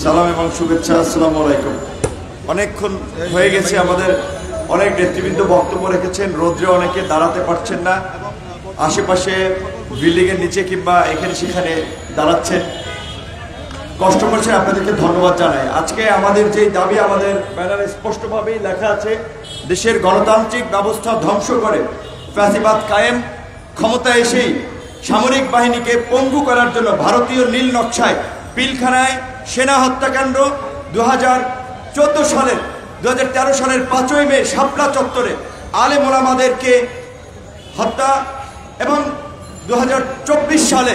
সালাম এবং শুভেচ্ছা। আসসালামু আলাইকুম। অনেকক্ষণ হয়ে গেছে, আমাদের অনেক নেতৃবৃন্দ বক্তব্য রেখেছেন। রোদ্রে অনেকে দাঁড়াতে পারছেন না, আশেপাশে বিল্ডিংয়ের নিচে কিংবা এখানে সেখানে দাঁড়াচ্ছেন, কষ্ট করছেন, আপনাদেরকে ধন্যবাদ জানাই। আজকে আমাদের যে দাবি, আমাদের ব্যানারে স্পষ্টভাবেই লেখা আছে, দেশের গণতান্ত্রিক ব্যবস্থা ধ্বংস করে ফ্যাসিবাদ কায়েম, ক্ষমতা এসেই সামরিক বাহিনীকে পঙ্গু করার জন্য ভারতীয় নীল নকশায় পিলখানায় সেনা হত্যাকাণ্ড 2014 সালের 2013 সালের 5ই মে শাপলা চত্বরে আলেম ওলামাদেরকে হত্যা এবং 2024 সালে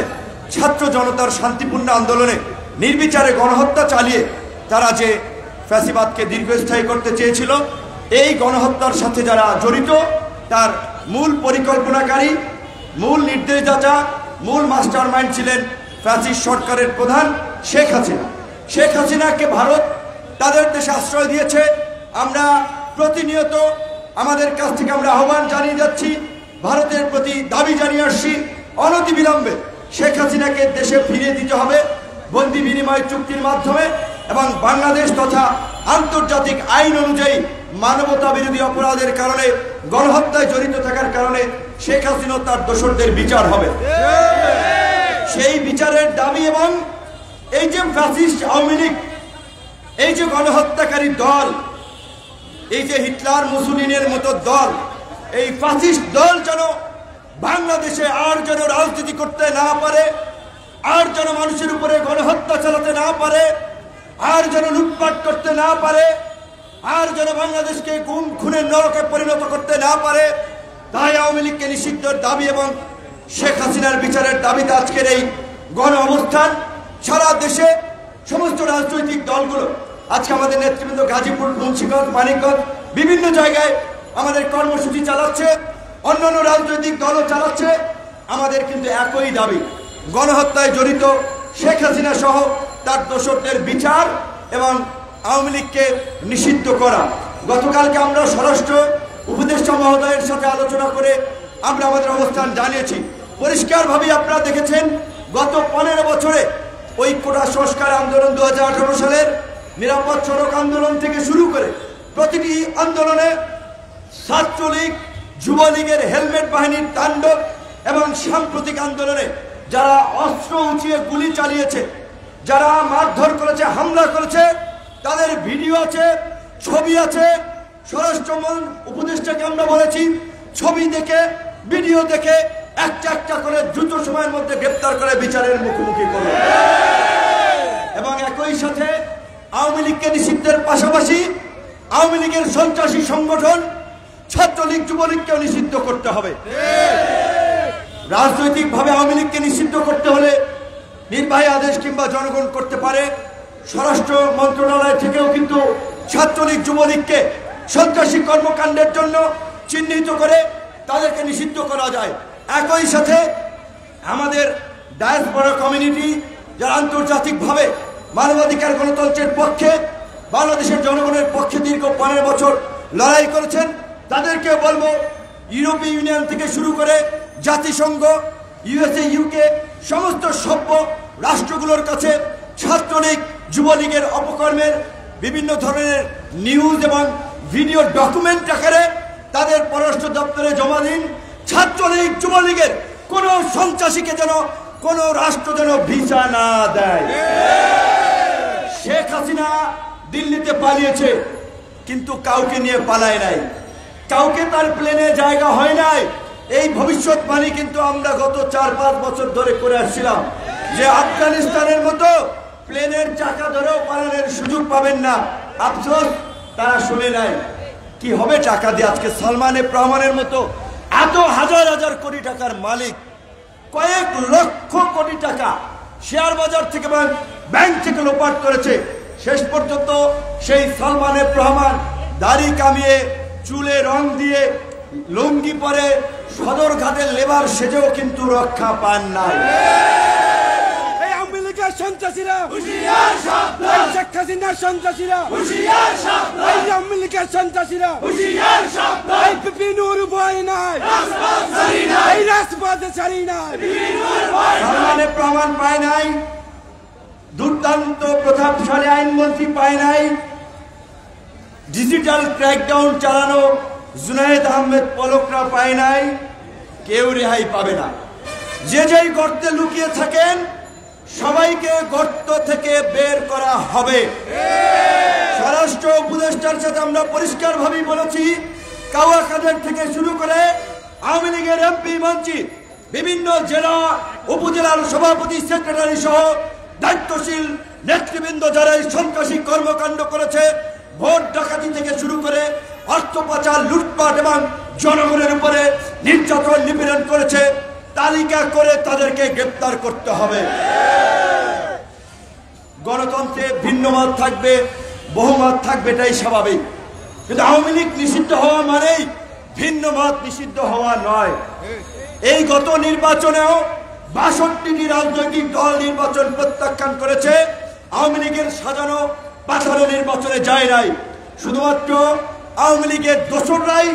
ছাত্র জনতার শান্তিপূর্ণ আন্দোলনে নির্বিচারে গণহত্যা চালিয়ে তারা যে ফ্যাসিবাদকে দীর্ঘস্থায়ী করতে চেয়েছিল, এই গণহত্যার সাথে যারা জড়িত তার মূল পরিকল্পনাকারী, মূল নির্দেশদাতা, মূল মাস্টার মাইন্ড ছিলেন ফ্যাসিস্ট সরকারের প্রধান শেখ হাসিনা। শেখ হাসিনাকে ভারত তাদের দেশে আশ্রয় দিয়েছে। আমরা প্রতিনিয়ত আমাদের কাছ থেকে আমরা আহ্বান জানিয়ে যাচ্ছি, ভারতের প্রতি দাবি জানিয়ে আসছি, অনতিবিলম্বে শেখ হাসিনাকে দেশে ফিরিয়ে দিতে হবে বন্দি বিনিময় চুক্তির মাধ্যমে, এবং বাংলাদেশ তথা আন্তর্জাতিক আইন অনুযায়ী মানবতা বিরোধী অপরাধের কারণে, গণহত্যায় জড়িত থাকার কারণে শেখ হাসিনা তার দোষরদের বিচার হবে। সেই বিচারের দাবি এবং এই যে ফ্যাসিস্ট আওয়ামী লীগ, এই যে গণহত্যাকারী দল, এই যে হিটলার মুসলিনের মতো দল, এই ফ্যাসিস্ট দল যেন বাংলাদেশে আর যেন রাজনীতি করতে না পারে, আর যেন মানুষের উপরে গণহত্যা চালাতে না পারে, আর যেন লুটপাট করতে না পারে, আর যেন বাংলাদেশকে গুম খুনের নরকে পরিণত করতে না পারে, তাই আওয়ামী লীগকে নিষিদ্ধের দাবি এবং শেখ হাসিনার বিচারের দাবিতে আজকের এই গণ অবস্থান। সারা দেশে সমস্ত রাজনৈতিক দলগুলো আজকে আমাদের নেতৃবৃন্দ গাজীপুর, মুন্সিগঞ্জ, মানিকগঞ্জ বিভিন্ন জায়গায় আমাদের কর্মসূচি চালাচ্ছে, অন্যান্য রাজনৈতিক দলও চালাচ্ছে। আমাদের কিন্তু একই দাবি, গণহত্যায় জড়িত শেখ হাসিনা সহ তার দোষরদের বিচার এবং আওয়ামী লীগকে নিষিদ্ধ করা। গতকালকে আমরা স্বরাষ্ট্র উপদেষ্টা মহোদয়ের সাথে আলোচনা করে আমরা আমাদের অবস্থান জানিয়েছি। পরিষ্কারভাবে আপনারা দেখেছেন, গত 15 বছরে ওই কোটা সংস্কার আন্দোলন, 2018 সালের নিরাপদ সড়ক আন্দোলন থেকে শুরু করে প্রতিটি আন্দোলনে ছাত্রলীগ, যুবলীগের হেলমেট বাহিনীর তাণ্ডব এবং সাম্প্রতিক আন্দোলনে যারা অস্ত্র উঁচিয়ে গুলি চালিয়েছে, যারা মারধর করেছে, হামলা করেছে, তাদের ভিডিও আছে, ছবি আছে। স্বরাষ্ট্র উপদেষ্টাকে আমরা বলেছি, ছবি দেখে, ভিডিও দেখে একটা একটা করে দ্রুত সময়ের মধ্যে গ্রেপ্তার করে বিচারের মুখোমুখি করবে, এবং একই সাথে আওয়ামী লীগকে নিষিদ্ধের পাশাপাশি আওয়ামী লীগের সন্ত্রাসী সংগঠন ছাত্রলীগ, যুবলীগকেও নিষিদ্ধ করতে হবে। রাজনৈতিকভাবে আওয়ামী লীগকে নিষিদ্ধ করতে হলে নির্বাহী আদেশ কিংবা জনগণ করতে পারে। স্বরাষ্ট্র মন্ত্রণালয় থেকেও কিন্তু ছাত্রলীগ, যুবলীগকে সন্ত্রাসী কর্মকাণ্ডের জন্য চিহ্নিত করে তাদেরকে নিষিদ্ধ করা যায়। একই সাথে আমাদের ডায়াসপোরা কমিউনিটি, যারা আন্তর্জাতিকভাবে মানবাধিকার গণতন্ত্রের পক্ষে, বাংলাদেশের জনগণের পক্ষে দীর্ঘ 15 বছর লড়াই করেছেন, তাদেরকে বলবো, ইউরোপীয় ইউনিয়ন থেকে শুরু করে জাতিসংঘ, USA, UK সমস্ত সভ্য রাষ্ট্রগুলোর কাছে ছাত্রলীগ, যুবলীগের অপকর্মের বিভিন্ন ধরনের নিউজ এবং ভিডিও ডকুমেন্ট আকারে তাদের পররাষ্ট্র দপ্তরে জমা দিন। ছাত্রলীগ, যুবলীগের কোন সন্ত্রাসীকে যেন কোন রাষ্ট্র যেন ভিসা না দেয়। শেখ হাসিনা দিল্লিতে পালিয়েছে, কিন্তু কাউকে নিয়ে পালায় নাই, কাউকে তার প্লেনে জায়গা হয় নাই। এই ভবিষ্যৎবাণী কিন্তু আমরা গত 4-5 বছর ধরে করে আসছিলাম যে আফগানিস্তানের মতো প্লেনের চাকা ধরেও পালানোর সুযোগ পাবেন না। আফসোস, তারা শুনে নাই। কি হবে টাকা দিয়ে? আজকে সালমান এফ রহমানের মতো এত হাজার হাজার কোটি টাকার মালিক, কয়েক লক্ষ কোটি টাকা শেয়ার বাজার থেকে এবং ব্যাংক থেকে লোপাট করেছে। শেষ পর্যন্ত সেই সালমান এফ রহমান দাড়ি কামিয়ে, চুলে রং দিয়ে, লুঙ্গি পরে সদরঘাটের লেবার সেজেও কিন্তু রক্ষা পান নাই। সন্ত্রাসীরা হুঁশিয়ার, সাবধান! শেখ হাসিনার সন্ত্রাসীরা হুঁশিয়ার, সাবধান! আওয়ামী লীগের সন্ত্রাসীরা হুঁশিয়ার, সাবধান! বিপিনুর ভয় নাই, রাজপথ ছাড়ি নাই, এই রাজপথে ছাড়ি নাই। বিপিনুর ভয় নাই, প্রমাণ পায় নাই। দুর্দান্ত প্রতাপশালী আইনমন্ত্রী পায় নাই, ডিজিটাল ক্র্যাকডাউন চালানো জুনায়েদ আহমেদ পলকরা পায় নাই, কেউ রেহাই পাবে না। যে যেই গর্তে লুকিয়ে থাকেন সবাইকে গর্ত থেকে বের করা হবে। স্বরাষ্ট্র উপদেষ্টার সাথে আমরা পরিষ্কারভাবেই বলেছি, কাওয়া কাদের থেকে শুরু করে আওয়ামী লীগের এমপি মন্ত্রী, বিভিন্ন জেলা উপজেলার সভাপতি সেক্রেটারি সহ দায়িত্বশীল নেতৃবৃন্দ যারা এই সন্ত্রাসী কর্মকাণ্ড করেছে, ভোট ডাকাতি থেকে শুরু করে অর্থ পাচার, লুটপাট এবং জনগণের উপরে নির্যাতন নিপীড়ন করেছে, তালিকা করে তাদেরকে গ্রেপ্তার করতে হবে। গণতন্ত্রে ভিন্নমত থাকবে, বহুমত থাকবে, এটাই স্বাভাবিক। কিন্তু আওয়ামী লীগ নিষিদ্ধ হওয়া মানেই ভিন্ন মত নিষিদ্ধ হওয়া নয়। এই গত নির্বাচনেও ৬২টি রাজনৈতিক দল নির্বাচন প্রত্যাখ্যান করেছে, আওয়ামী লীগের সাজানো পাঠানো নির্বাচনে যায় নাই। শুধুমাত্র আওয়ামী লীগের দোসররাই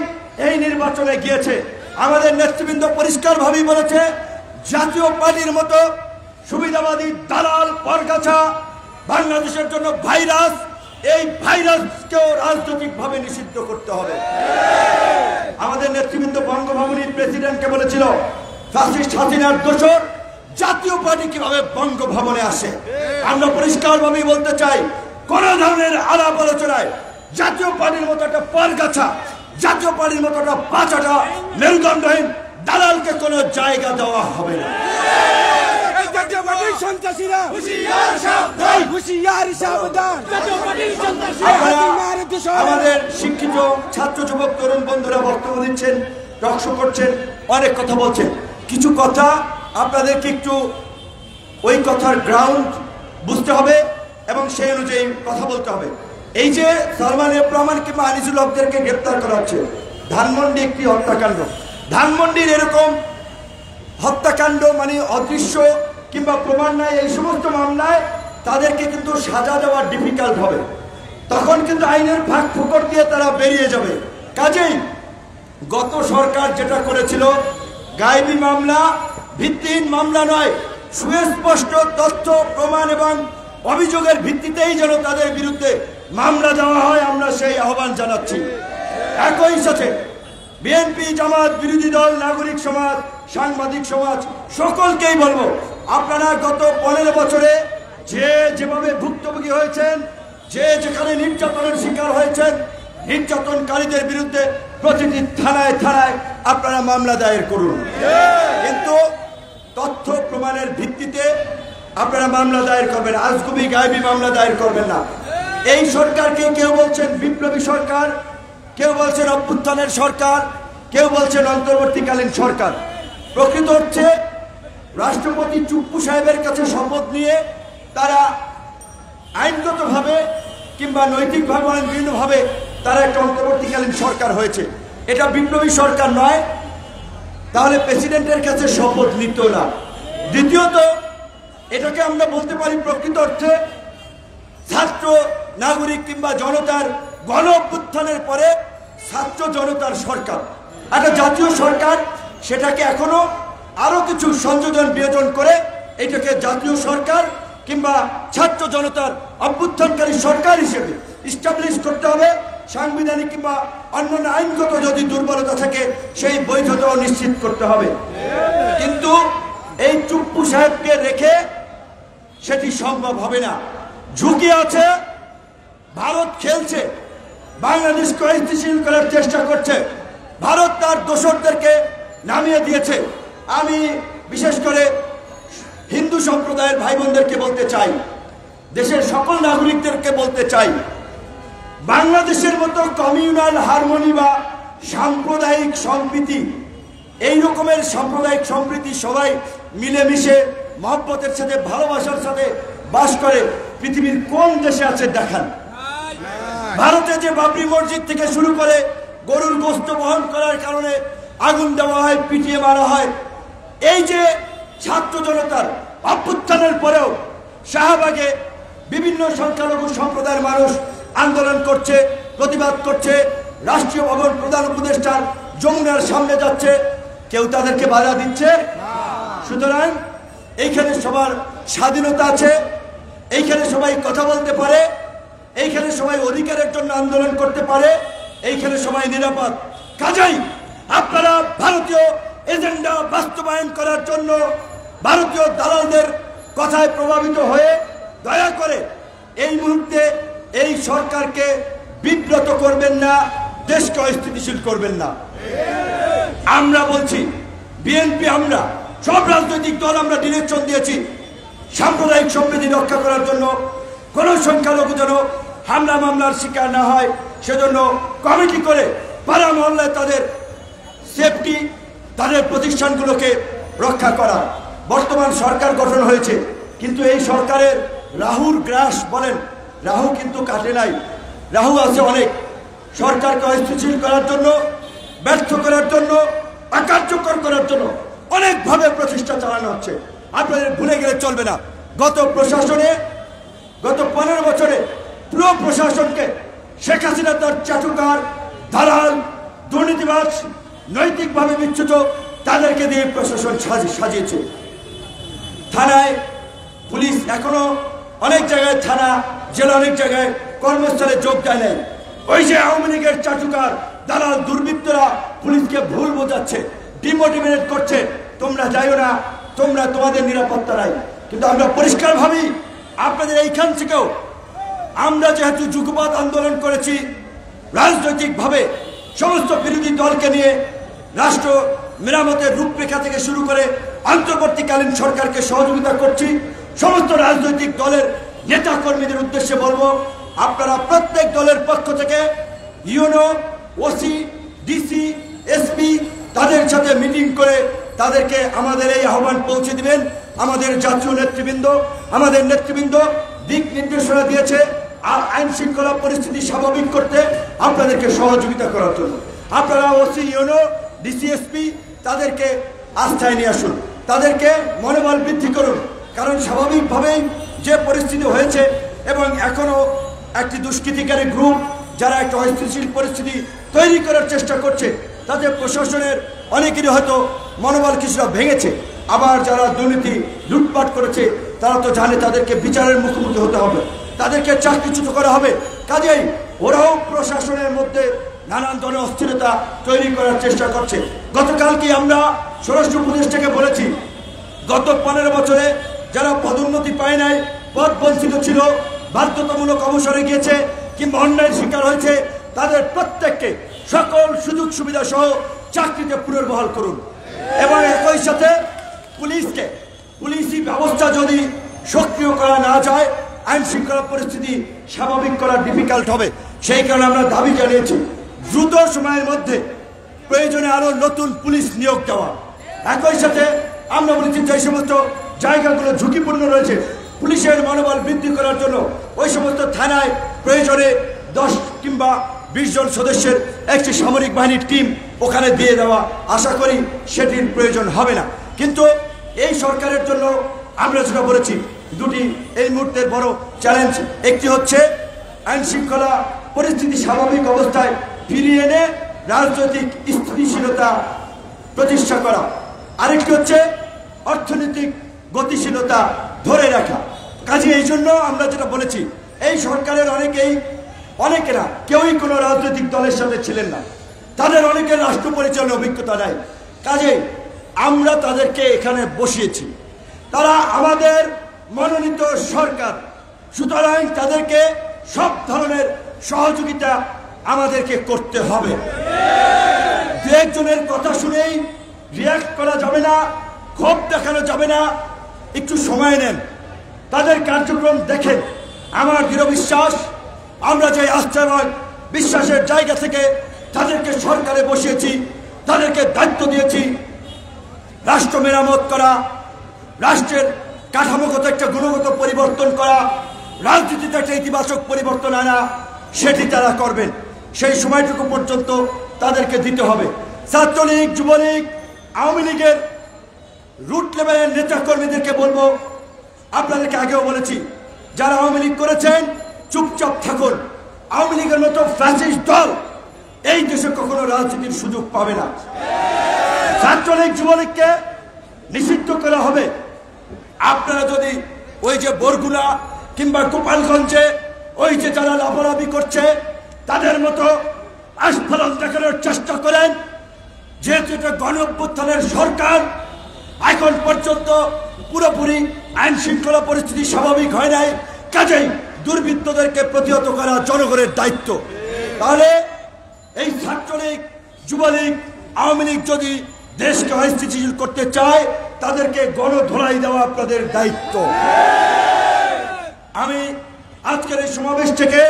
এই নির্বাচনে গিয়েছে। আমাদের নেতৃবৃন্দ পরিষ্কারভাবেই বলেছে, জাতীয় পার্টির মতো সুবিধাবাদী দালাল পরগাছা বাংলাদেশের জন্য ভাইরাস, এই ভাইরাসকেও রাজনৈতিকভাবে নিষিদ্ধ করতে হবে। আমাদের নেতৃবৃন্দ বঙ্গভবনের প্রেসিডেন্টকে বলেছিল, ফ্যাসিস্ট হাসিনার দোসর জাতীয় পার্টি কিভাবে বঙ্গভবনে আসে। আমরা পরিষ্কারভাবেই বলতে চাই, কোন ধরনের আলাপ আলোচনায় জাতীয় পার্টির মতো একটা পরগাছা, জাতীয় পার্টির মতো একটা পাঁচাটা মেরুদণ্ডহীন দালালকে কোনো জায়গা দেওয়া হবে না। আমাদের শিক্ষিত ছাত্র যুবক তরুণ বন্ধুরা বক্তব্য দিচ্ছেন, টকশো করছেন, অনেক কথা বলছেন। কিছু কথা আপনাদেরকে একটু ওই কথার গ্রাউন্ড বুঝতে হবে এবং সেই অনুযায়ী কথা বলতে হবে। এই যে সালমান এফ রহমান কিংবা আনিসুল হকদেরকে গ্রেপ্তার করা হচ্ছে, ধানমন্ডি একটি হত্যাকাণ্ড। ধানমন্ডির এরকম হত্যাকাণ্ড মানে অদৃশ্য কিংবা প্রমাণ নাই, এই সমস্ত মামলায় তাদেরকে কিন্তু সাজা দেওয়া ডিফিকাল্ট হবে। তখন কিন্তু আইনের ফাঁক ফোকর দিয়ে তারা বেরিয়ে যাবে। কাজেই গত সরকার যেটা করেছিল, গায়েবী মামলা, ভিত্তিহীন মামলা নয়, সুস্পষ্ট তথ্য প্রমাণ এবং অভিযোগের ভিত্তিতেই যেন তাদের বিরুদ্ধে মামলা দেওয়া হয়, আমরা সেই আহ্বান জানাচ্ছি। একই সাথে বিএনপি, জামাত, বিরোধী দল, নাগরিক সমাজ, সাংবাদিক সমাজ সকলকেই বলবো, আপনারা গত 15 বছরে যে যেভাবে ভুক্তভোগী হয়েছেন, যে যেখানে নির্যাতনের শিকার হয়েছেন, নির্যাতনকারীদের বিরুদ্ধে প্রতিটি থানায় থানায় আপনারা মামলা দায়ের করুন। কিন্তু তথ্য প্রমাণের ভিত্তিতে আপনারা মামলা দায়ের করবেন, আজগুবি গায়েবী মামলা দায়ের করবেন না। এই সরকারকে কেউ বলছেন বিপ্লবী সরকার, কেউ বলছেন অভ্যুত্থানের সরকার, কেউ বলছেন অন্তর্বর্তীকালীন সরকার। প্রকৃত হচ্ছে রাষ্ট্রপতি চুপ্পু সাহেবের কাছে শপথ নিয়ে তারা আইনগতভাবে কিংবা নৈতিকভাবে বিভিন্নভাবে তারা একটা অন্তর্বর্তীকালীন সরকার হয়েছে। এটা বিপ্লবী সরকার নয়, তাহলে প্রেসিডেন্টের কাছে শপথ নিত না। দ্বিতীয়ত, এটাকে আমরা বলতে পারি প্রকৃত অর্থে ছাত্র, নাগরিক কিংবা জনতার গণ অভ্যুত্থানের পরে ছাত্র জনতার সরকার, একটা জাতীয় সরকার। সেটাকে এখনো আরো কিছু সংযোজন বিয়োজন করে এটাকে জাতীয় সরকার কিংবা ছাত্র জনতার অভ্যুত্থানকারী সরকার হিসেবে ইস্টাবলিশ করতে হবে। সাংবিধানিক কিংবা অন্যান্য আইনগত যদি দুর্বলতা থাকে সেই বৈধতাও নিশ্চিত করতে হবে। কিন্তু এই চুপ্পু সাহেবকে রেখে সেটি সম্ভব হবে না। ঝুঁকি আছে, ভারত খেলছে, বাংলাদেশকে অস্থিতিশীল করার চেষ্টা করছে, ভারত তার দোসরদেরকে নামিয়ে দিয়েছে। আমি বিশেষ করে হিন্দু সম্প্রদায়ের ভাই বোনদেরকে বলতে চাই, দেশের সকল নাগরিকদেরকে বলতে চাই, বাংলাদেশের মতো কমিউনাল হারমোনি বা সাম্প্রদায়িক সম্প্রীতি, এই রকমের সাম্প্রদায়িক সম্প্রীতি সবাই মিলেমিশে মহব্বতের সাথে ভালোবাসার সাথে বাস করে পৃথিবীর কোন দেশে আছে দেখান। ভারতে যে বাবরি মসজিদ থেকে শুরু করে গরুর গোশত বহন করার কারণে আগুন দেওয়া হয়, পিটিয়ে মারা হয়, এই যে ছাত্র জনতার অভ্যুত্থানের পরেও শাহবাগে বিভিন্ন সংখ্যালঘু সম্প্রদায়ের মানুষ আন্দোলন করছে, প্রতিবাদ করছে, রাষ্ট্রীয় ভবন প্রধান উপদেষ্টার যমুনার সামনে যাচ্ছে, কেউ তাদেরকে বাধা দিচ্ছে? সুতরাং এইখানে সবার স্বাধীনতা আছে, এইখানে সবাই কথা বলতে পারে, এইখানে সবাই অধিকারের জন্য আন্দোলন করতে পারে, এইখানে সবাই নিরাপদ। কাজেই আপনারা ভারতীয় এজেন্ডা বাস্তবায়ন করার জন্য ভারতীয় দালালদের কথায় প্রভাবিত হয়ে দয়া করে এই মুহূর্তে এই সরকারকে বিব্রত করবেন না, দেশকে অস্থিতিশীল করবেন না। আমরা বলছি, বিএনপি, আমরা সব রাজনৈতিক দল আমরা ডিরেকশন দিয়েছি সাম্প্রদায়িক সম্প্রীতি রক্ষা করার জন্য কোন সংখ্যালঘু যেন হামলা মামলার শিকার না হয়, সেজন্য কমিটি করে পাড়া মহল্লায় তাদের সেফটি, তাদের প্রতিষ্ঠানগুলোকে রক্ষা করা। বর্তমান সরকার গঠন হয়েছে, কিন্তু এই সরকারের রাহুর গ্রাস বলেন, রাহু কিন্তু কাটে নাই, রাহু আছে অনেক। সরকারকে অস্থিতিশীল করার জন্য, ব্যর্থ করার জন্য, অকার্যকর করার জন্য অনেকভাবে প্রচেষ্টা চালানো হচ্ছে। আপনাদের ভুলে গেলে চলবে না, গত 15 বছরে পুরো প্রশাসনকে শেখ হাসিনা তার চাটুকার, দালাল, দুর্নীতিবাজ, নৈতিকভাবে বিচ্যুত তাদেরকে দিয়ে প্রশাসন সাজিয়েছে। থানায় পুলিশ এখনো অনেক জায়গায়, থানা জেলা অনেক জায়গায় কর্মস্থলে যোগ দেয় নাই। ওই যে আওয়ামী লীগের চাটুকার, দালাল, দুর্বৃত্তরা পুলিশকে ভুল বোঝাচ্ছে, ডিমোটিভেট করছে, তোমরা যাইও না, তোমরা তোমাদের নিরাপত্তা নাই। কিন্তু আমরা পরিষ্কার ভাবি, আপনাদের এইখান থেকেও আমরা যেহেতু যুগপৎ আন্দোলন করেছি, রাজনৈতিকভাবে সমস্ত বিরোধী দলকে নিয়ে রাষ্ট্র মেরামতের রূপরেখা থেকে শুরু করে অন্তর্বর্তীকালীন সরকারকে সহযোগিতা করছি। সমস্ত রাজনৈতিক দলের নেতা কর্মীদের উদ্দেশ্যে বলবো, আপনারা প্রত্যেক দলের পক্ষ থেকে ইউনো, ওসি, ডিসি, এসপি তাদের সাথে মিটিং করে তাদেরকে আমাদের এই আহ্বান পৌঁছে দিবেন। আমাদের জাতীয় নেতৃবৃন্দ, আমাদের নেতৃবৃন্দ দিক নির্দেশনা দিয়েছে আইন শৃঙ্খলা পরিস্থিতি স্বাভাবিক করতে আপনাদেরকে সহযোগিতা করার জন্য। আপনারা ওসি, ইউনো, ডিসিএসপি তাদেরকে আস্থায় নিয়ে আসুন, তাদেরকে মনোবল বৃদ্ধি করুন। কারণ স্বাভাবিকভাবেই যে পরিস্থিতি হয়েছে এবং এখনো একটি দুষ্কৃতিকারী গ্রুপ যারা একটা অস্থিতিশীল পরিস্থিতি তৈরি করার চেষ্টা করছে, তাদের প্রশাসনের অনেকেরই হয়তো মনোবল কিছুটা ভেঙেছে। আবার যারা দুর্নীতি লুটপাট করেছে তারা তো জানে তাদেরকে বিচারের মুখোমুখি হতে হবে, তাদেরকে চাকরিচ্যুত করা হবে। কাজেই ওরাও প্রশাসনের মধ্যে নানান ধরনের অস্থিরতা তৈরি করার চেষ্টা করছে। গতকালকে আমরা স্বরাষ্ট্র উপদেষ্টাকে বলেছি, গত 15 বছরে যারা পদোন্নতি পায় নাই, পদ বঞ্চিত ছিল, বাধ্যতামূলক অবসরে গিয়েছে কিংবা অন্যায়ের শিকার হয়েছে, তাদের প্রত্যেককে সকল সুযোগ সুবিধা সহ চাকরিতে পুনর্বহাল করুন। এবং একই সাথে পুলিশি ব্যবস্থা যদি সক্রিয় করা না যায়, আইন শৃঙ্খলা পরিস্থিতি স্বাভাবিক করা ডিফিকাল্ট হবে। সেই কারণে আমরা দাবি জানিয়েছি দ্রুত সময়ের মধ্যে প্রয়োজনে আরো নতুন পুলিশ নিয়োগ দেওয়া। একই সাথে আমরা বলেছি যে সমস্ত জায়গাগুলো ঝুঁকিপূর্ণ রয়েছে, পুলিশের মনোবল বৃদ্ধি করার জন্য ওই সমস্ত থানায় প্রয়োজনে 10 কিংবা 20 জন সদস্যের একটি সামরিক বাহিনীর টিম ওখানে দিয়ে দেওয়া। আশা করি সেটির প্রয়োজন হবে না। কিন্তু এই সরকারের জন্য আমরা যেটা বলেছি, দুটি এই মুহূর্তের বড় চ্যালেঞ্জ, একটি হচ্ছে আইন শৃঙ্খলা পরিস্থিতি স্বাভাবিক অবস্থায় ফিরিয়ে এনে রাজনৈতিক স্থিতিশীলতা প্রতিষ্ঠা করা, আরেকটি হচ্ছে অর্থনৈতিক গতিশীলতা ধরে রাখা। কাজে এই জন্য আমরা যেটা বলেছি, এই সরকারের অনেকেরা কেউই কোনো রাজনৈতিক দলের সাথে ছিলেন না, তাদের অনেকের রাষ্ট্র পরিচালনার অভিজ্ঞতা নাই। কাজে আমরা তাদেরকে এখানে বসিয়েছি, তারা আমাদের মনোনীত সরকার, সুতরাং তাদেরকে সব ধরনের সহযোগিতা আমাদেরকে করতে হবে। দু একজনের কথা শুনেই রিয়াক্ট করা যাবে না, ক্ষোভ দেখানো যাবে না, একটু সময় নেন, তাদের কার্যক্রম দেখেন। আমার দৃঢ় বিশ্বাস, আমরা যে আস্থা এবং বিশ্বাসের জায়গা থেকে তাদেরকে সরকারে বসিয়েছি, তাদেরকে দায়িত্ব দিয়েছি রাষ্ট্র মেরামত করা, রাষ্ট্রের কাঠামোগত একটা গুণগত পরিবর্তন করা, রাজনীতিতে একটা ইতিবাচক পরিবর্তন আনা, সেটি তারা করবেন। সেই সময়টুকু পর্যন্ত তাদেরকে দিতে হবে। ছাত্রলীগ, যুবলীগ, আওয়ামী লীগের রুট লেভেলের নেতা কর্মীদেরকে বলবো, আপনাদেরকে আগেও বলেছি, যারা আওয়ামী লীগ করেছেন চুপচাপ থাকুন। আওয়ামী লীগের মতো ফ্যাসিস্ট দল এই দেশে কখনো রাজনীতির সুযোগ পাবে না। ছাত্রলীগ, যুবলীগকে নিষিদ্ধ করা হবে। আপনারা যদি ওই যে বরগুনা কিংবা গোপালগঞ্জে ওই যে যারা লাফালাফি করছে তাদের মতো আস্ফালন দেখানোর চেষ্টা করেন। যেহেতু এটা গণ অভ্যুত্থানের সরকার, এখন পর্যন্ত পুরোপুরি আইন শৃঙ্খলা পরিস্থিতি স্বাভাবিক হয় নাই, কাজেই দুর্বৃত্তদেরকে প্রতিহত করা জনগণের দায়িত্ব। তাহলে এই ছাত্রলীগ, যুবলীগ, আওয়ামী লীগ যদি দেশকে অস্থিতিশীল করতে চায় তাদেরকে গণধোলাই দেওয়া আপনাদের দায়িত্ব। আমি আজকের এই সমাবেশ থেকে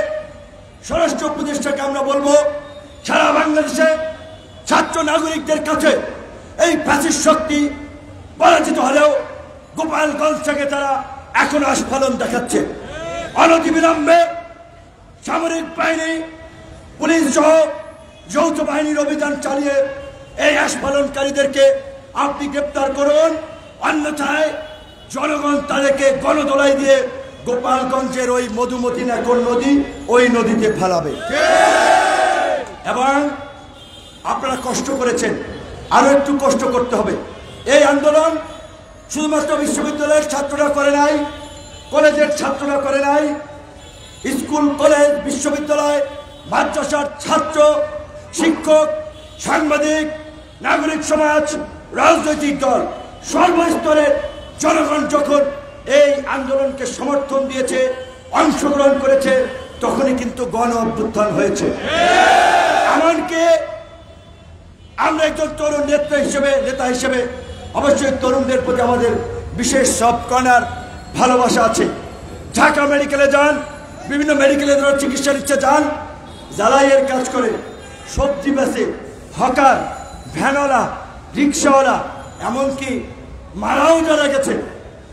স্বরাষ্ট্র উপদেষ্টাকে আমরা বলবো, সারা বাংলাদেশে ছাত্র নাগরিকদের কাছে এই ফ্যাসিস্ট শক্তি পরাজিত হলেও গোপালগঞ্জ থেকে তারা এখন আস্ফালন দেখাচ্ছে। অনতিবিলম্বে সামরিক বাহিনী, পুলিশ সহ যৌথ বাহিনীর অভিযান চালিয়ে এই আস্ফালনকারীদেরকে আপনি গ্রেপ্তার করুন, অন্যথায় জনগণ তাদেরকে গণদোলাই দিয়ে গোপালগঞ্জের ওই মধুমতি নাকর নদী, ওই নদীতে ফেলাবে। এবং আপনারা কষ্ট করেছেন, আরো একটু কষ্ট করতে হবে। এই আন্দোলন শুধুমাত্র বিশ্ববিদ্যালয়ের ছাত্ররা করে নাই, কলেজের ছাত্ররা করে নাই, স্কুল, কলেজ, বিশ্ববিদ্যালয়, মাদ্রাসার ছাত্র, শিক্ষক, সাংবাদিক, নাগরিক সমাজ, রাজনৈতিক দল, সর্বস্তরের জনগণ যখন এই আন্দোলনকে সমর্থন দিয়েছে, অংশগ্রহণ করেছে, তখনই কিন্তু গণ অভ্যুত্থান হয়েছে। এমনকি আমরা একজন তরুণ নেতা হিসেবে অবশ্যই তরুণদের প্রতি আমাদের বিশেষ সব কর্নার ভালোবাসা আছে। ঢাকা মেডিকেলে যান, বিভিন্ন মেডিকেলে যারা চিকিৎসা নিচ্ছে যান, জ্বালাইয়ের কাজ করে, সবজি বেচে, হকার, ভ্যানওয়ালা, রিক্সাওয়ালা, এমনকি মারাও যারা গেছে,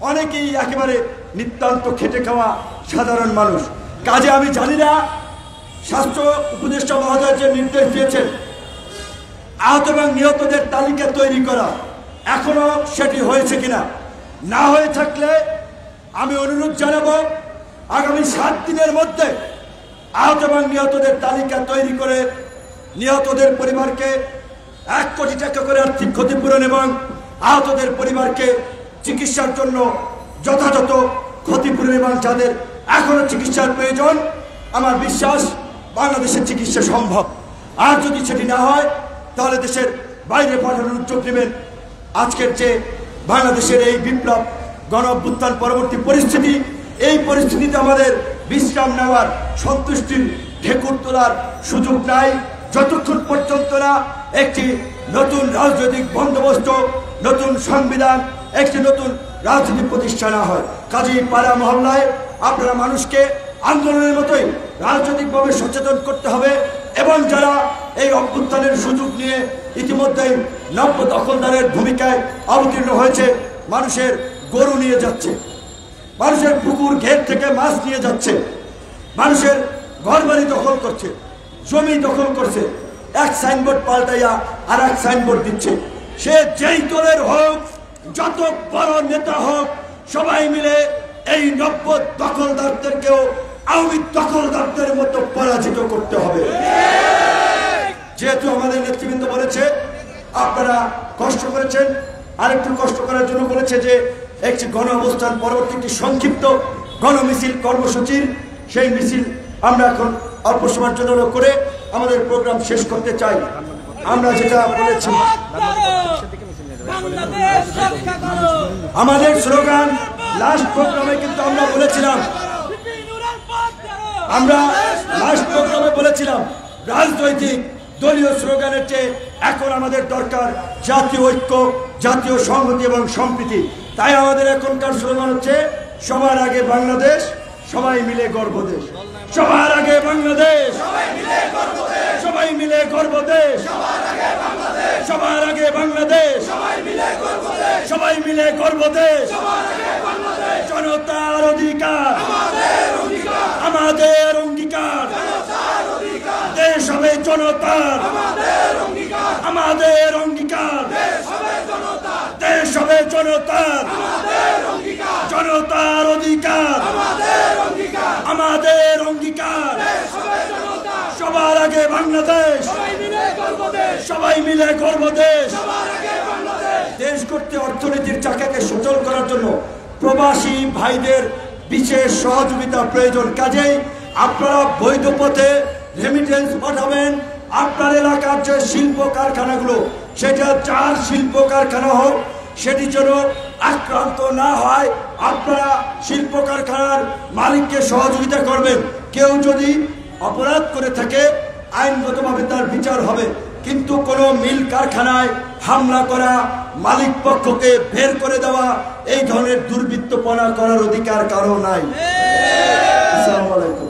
অনেকেই একেবারে নিতান্ত খেটে খাওয়া সাধারণ মানুষ। কাজে আমি জানি না স্বাস্থ্য উপদেষ্টা মহোদয় যে নির্দেশ দিয়েছেন আহত এবং নিহতদের তালিকা তৈরি করা, এখনো সেটি হয়েছে কিনা। না হয়ে থাকলে আমি অনুরোধ জানাবো আগামী 7 দিনের মধ্যে আহত এবং নিহতদের তালিকা তৈরি করে নিহতদের পরিবারকে 1 কোটি টাকা করে আর্থিক ক্ষতিপূরণ এবং আহতদের পরিবারকে চিকিৎসার জন্য যথাযথ ক্ষতিপূরণ এবং যাদের এখনো চিকিৎসার প্রয়োজন, আমার বিশ্বাস বাংলাদেশের চিকিৎসা সম্ভব। আর যদি সেটি না হয় তাহলে দেশের বাইরে পাঠানোর উদ্যোগ নেবেন। আজকের যে বাংলাদেশের এই বিপ্লব, গণ অভ্যুত্থান পরবর্তী পরিস্থিতি, এই পরিস্থিতিতে আমাদের বিশ্রাম নেওয়ার, সন্তুষ্টির ঢেকুর তোলার সুযোগ নাই যতক্ষণ পর্যন্ত না একটি নতুন রাজনৈতিক বন্দোবস্ত, নতুন সংবিধান, একটি নতুন রাজনীতি প্রতিষ্ঠা না হয়। কাজেই পাড়া মহল্লায় আপনারা মানুষকে আন্দোলনের মতোই রাজনৈতিকভাবে সচেতন করতে হবে এবং যারা এই অভ্যুত্থানের সুযোগ নিয়ে ইতিমধ্যেই নব্য দখলদারের ভূমিকায় অবতীর্ণ হয়েছে, মানুষের গরু নিয়ে যাচ্ছে, মানুষের পুকুর ঘের থেকে মাছ নিয়ে যাচ্ছে, মানুষের ঘরবাড়ি দখল করছে, জমি দখল করছে, এক সাইনবোর্ড পাল্টাইয়া আর এক সাইনবোর্ড দিচ্ছে। সে যেই দলের হোক, যত বড় নেতা হোক, সবাই মিলে এই নব্য দখলদারদেরকেও আওয়ামী দখলদারদের মতো পরাজিত করতে হবে। যেহেতু আমাদের নেতৃবৃন্দ বলেছে আপনারা কষ্ট করেছেন, আরেকটু কষ্ট করার জন্য বলেছে যে একটি গণ অবস্থান পরবর্তী একটি সংক্ষিপ্ত গণমিছিল কর্মসূচির সেই মিছিল আমরা এখন অল্প সময়ের জন্য করে আমাদের প্রোগ্রাম শেষ করতে চাই। আমরা যেটা বলেছি, আমাদের স্লোগান লাস্ট প্রোগ্রামে কিন্তু আমরা বলেছিলাম, রাজনৈতিক দলীয় স্লোগানের চেয়ে এখন আমাদের দরকার জাতীয় ঐক্য, জাতীয় সংহতি এবং সম্প্রীতি। তাই আমাদের এখনকার স্লোগান হচ্ছে সবার আগে বাংলাদেশ, সবাই মিলে গর্ব দেশ। সবার আগে বাংলাদেশ, সবাই মিলে গর্ব দেশ। সবার আগে বাংলাদেশ, সবাই মিলে গর্ব দেশ। জনতার অধিকার, আমাদের অঙ্গীকার। দেশ হবে জনতার, আমাদের অঙ্গীকার। দেশ হবে জনতার, জনতার অধিকার, আমাদের অঙ্গীকার। সবার আগে বাংলাদেশ, সবাই মিলে গর্ব দেশ। দেশ করতে অর্থনীতির চাকাকে সচল করার জন্য প্রবাসী ভাইদের বিশেষ সহযোগিতা প্রয়োজন। কাজেই আপনারা বৈধ পথে রেমিটেন্স পাঠাবেন। আপনার এলাকার যে শিল্প কারখানাগুলো, সেটা যার শিল্প কারখানা হোক, সেটি যেন আক্রান্ত না হয়। আপনারা শিল্প কারখানার মালিককে সহযোগিতা করবেন। কেউ যদি অপরাধ করে থাকে আইনগতভাবে তার বিচার হবে, কিন্তু কোনো মিল কারখানায় হামলা করা, মালিক পক্ষকে বের করে দেওয়া, এই ধরনের দুর্বৃত্তপনা করার অধিকার কারো নাই। আসসালামু আলাইকুম।